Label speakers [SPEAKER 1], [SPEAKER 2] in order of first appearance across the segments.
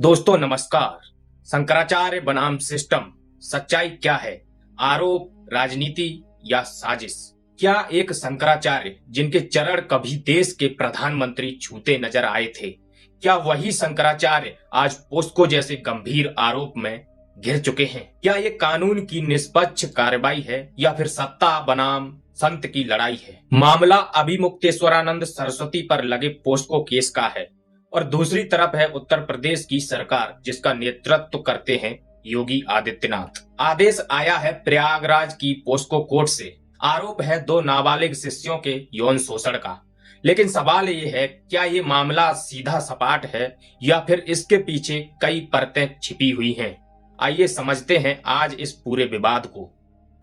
[SPEAKER 1] दोस्तों नमस्कार। शंकराचार्य बनाम सिस्टम, सच्चाई क्या है? आरोप, राजनीति या साजिश? क्या एक शंकराचार्य जिनके चरण कभी देश के प्रधानमंत्री छूते नजर आए थे, क्या वही शंकराचार्य आज पोस्को जैसे गंभीर आरोप में घिर चुके हैं? क्या ये कानून की निष्पक्ष कार्रवाई है या फिर सत्ता बनाम संत की लड़ाई है? मामला अभिमुक्तेश्वरानंद सरस्वती पर लगे पोस्को केस का है और दूसरी तरफ है उत्तर प्रदेश की सरकार जिसका नेतृत्व करते हैं योगी आदित्यनाथ। आदेश आया है प्रयागराज की पोस्को कोर्ट से। आरोप है दो नाबालिग शिष्यों के यौन शोषण का। लेकिन सवाल ये है, क्या ये मामला सीधा सपाट है या फिर इसके पीछे कई परतें छिपी हुई हैं? आइए समझते हैं आज इस पूरे विवाद को।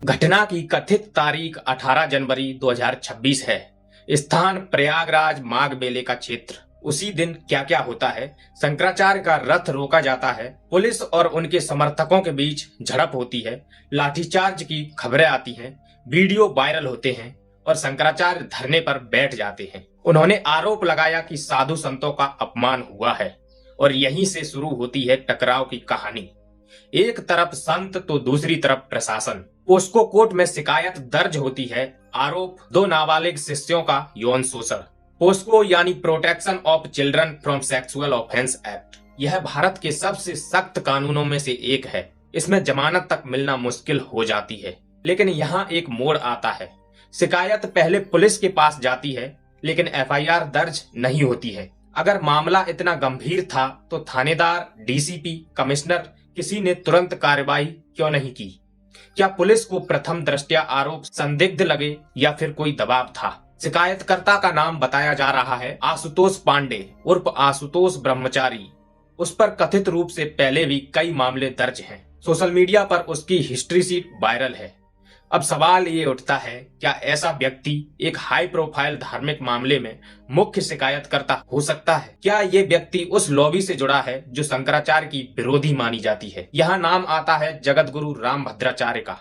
[SPEAKER 1] घटना की कथित तारीख 18 जनवरी 2026 है। स्थान प्रयागराज माघ मेले का क्षेत्र। उसी दिन क्या क्या होता है? शंकराचार्य का रथ रोका जाता है, पुलिस और उनके समर्थकों के बीच झड़प होती है, लाठीचार्ज की खबरें आती हैं, वीडियो वायरल होते हैं और शंकराचार्य धरने पर बैठ जाते हैं। उन्होंने आरोप लगाया कि साधु संतों का अपमान हुआ है और यहीं से शुरू होती है टकराव की कहानी। एक तरफ संत तो दूसरी तरफ प्रशासन। पोस्को कोर्ट में शिकायत दर्ज होती है। आरोप दो नाबालिग शिष्यों का यौन शोषण। पोस्को यानी protection of children from sexual offence act. यह भारत के सबसे सख्त कानूनों में से एक है। इसमें जमानत तक मिलना मुश्किल हो जाती है। लेकिन यहाँ एक मोड़ आता है। शिकायत पहले पुलिस के पास जाती है, लेकिन एफआईआर दर्ज नहीं होती है। अगर मामला इतना गंभीर था तो थानेदार, डीसीपी, कमिश्नर किसी ने तुरंत कार्रवाई क्यों नहीं की? क्या पुलिस को प्रथम दृष्टया आरोप संदिग्ध लगे या फिर कोई दबाव था? शिकायतकर्ता का नाम बताया जा रहा है आशुतोष पांडे उर्फ आशुतोष ब्रह्मचारी। उस पर कथित रूप से पहले भी कई मामले दर्ज हैं। सोशल मीडिया पर उसकी हिस्ट्री शीट वायरल है। अब सवाल ये उठता है, क्या ऐसा व्यक्ति एक हाई प्रोफाइल धार्मिक मामले में मुख्य शिकायतकर्ता हो सकता है? क्या ये व्यक्ति उस लॉबी से जुड़ा है जो शंकराचार्य की विरोधी मानी जाती है? यहाँ नाम आता है जगत गुरु रामभद्राचार्य का।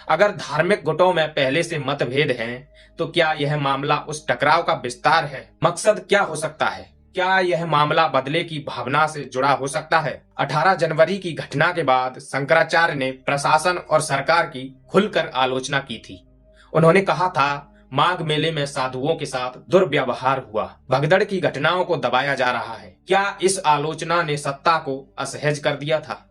[SPEAKER 1] अगर धार्मिक गुटों में पहले से मतभेद हैं, तो क्या यह मामला उस टकराव का विस्तार है? मकसद क्या हो सकता है? क्या यह मामला बदले की भावना से जुड़ा हो सकता है? 18 जनवरी की घटना के बाद शंकराचार्य ने प्रशासन और सरकार की खुलकर आलोचना की थी। उन्होंने कहा था, माघ मेले में साधुओं के साथ दुर्व्यवहार हुआ, भगदड़ की घटनाओं को दबाया जा रहा है। क्या इस आलोचना ने सत्ता को असहज कर दिया था?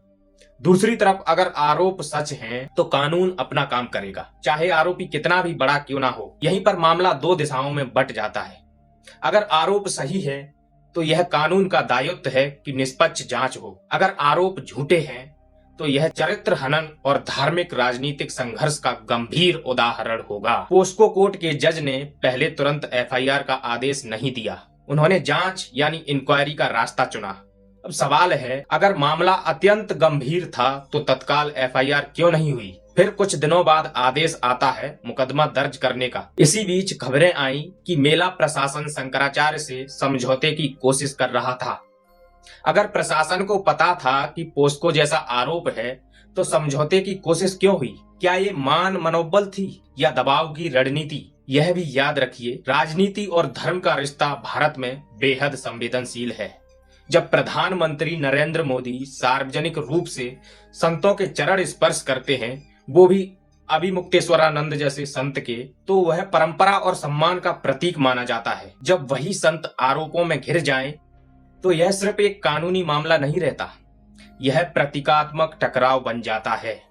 [SPEAKER 1] दूसरी तरफ अगर आरोप सच हैं, तो कानून अपना काम करेगा, चाहे आरोपी कितना भी बड़ा क्यों ना हो। यहीं पर मामला दो दिशाओं में बंट जाता है। अगर आरोप सही है तो यह कानून का दायित्व है कि निष्पक्ष जांच हो। अगर आरोप झूठे हैं तो यह चरित्र हनन और धार्मिक राजनीतिक संघर्ष का गंभीर उदाहरण होगा। पोस्को कोर्ट के जज ने पहले तुरंत एफआईआर का आदेश नहीं दिया। उन्होंने जांच यानी इंक्वायरी का रास्ता चुना। अब सवाल है, अगर मामला अत्यंत गंभीर था तो तत्काल एफआईआर क्यों नहीं हुई? फिर कुछ दिनों बाद आदेश आता है मुकदमा दर्ज करने का। इसी बीच खबरें आई कि मेला प्रशासन शंकराचार्य से समझौते की कोशिश कर रहा था। अगर प्रशासन को पता था कि पोस्को जैसा आरोप है, तो समझौते की कोशिश क्यों हुई? क्या ये मान मनोबल थी या दबाव की रणनीति? यह भी याद रखिए, राजनीति और धर्म का रिश्ता भारत में बेहद संवेदनशील है। जब प्रधानमंत्री नरेंद्र मोदी सार्वजनिक रूप से संतों के चरण स्पर्श करते हैं, वो भी अभिमुक्तेश्वरानंद जैसे संत के, तो वह परंपरा और सम्मान का प्रतीक माना जाता है। जब वही संत आरोपों में घिर जाएं, तो यह सिर्फ एक कानूनी मामला नहीं रहता, यह प्रतीकात्मक टकराव बन जाता है।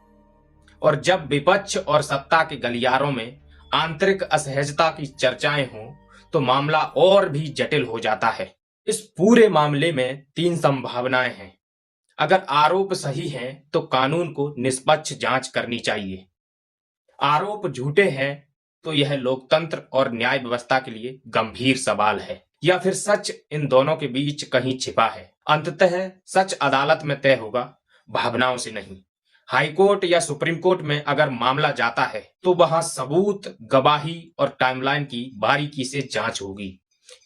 [SPEAKER 1] और जब विपक्ष और सत्ता के गलियारों में आंतरिक असहजता की चर्चाएं हों, तो मामला और भी जटिल हो जाता है। इस पूरे मामले में तीन संभावनाएं हैं। अगर आरोप सही हैं, तो कानून को निष्पक्ष जांच करनी चाहिए। आरोप झूठे हैं तो यह लोकतंत्र और न्याय व्यवस्था के लिए गंभीर सवाल है। या फिर सच इन दोनों के बीच कहीं छिपा है? अंततः सच अदालत में तय होगा, भावनाओं से नहीं। हाईकोर्ट या सुप्रीम कोर्ट में अगर मामला जाता है, तो वहां सबूत, गवाही और टाइमलाइन की बारीकी से जांच होगी।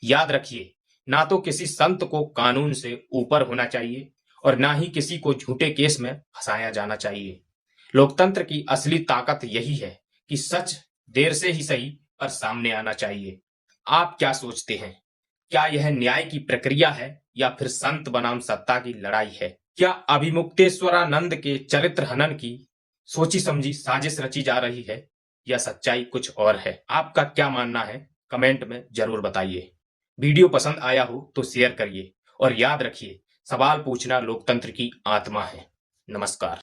[SPEAKER 1] याद रखिए, ना तो किसी संत को कानून से ऊपर होना चाहिए और ना ही किसी को झूठे केस में फंसाया जाना चाहिए। लोकतंत्र की असली ताकत यही है कि सच देर से ही सही पर सामने आना चाहिए। आप क्या सोचते हैं? क्या यह न्याय की प्रक्रिया है या फिर संत बनाम सत्ता की लड़ाई है? क्या अभिमुक्तेश्वरानंद के चरित्र हनन की सोची समझी साजिश रची जा रही है या सच्चाई कुछ और है? आपका क्या मानना है कमेंट में जरूर बताइए। वीडियो पसंद आया हो तो शेयर करिए और याद रखिए, सवाल पूछना लोकतंत्र की आत्मा है। नमस्कार।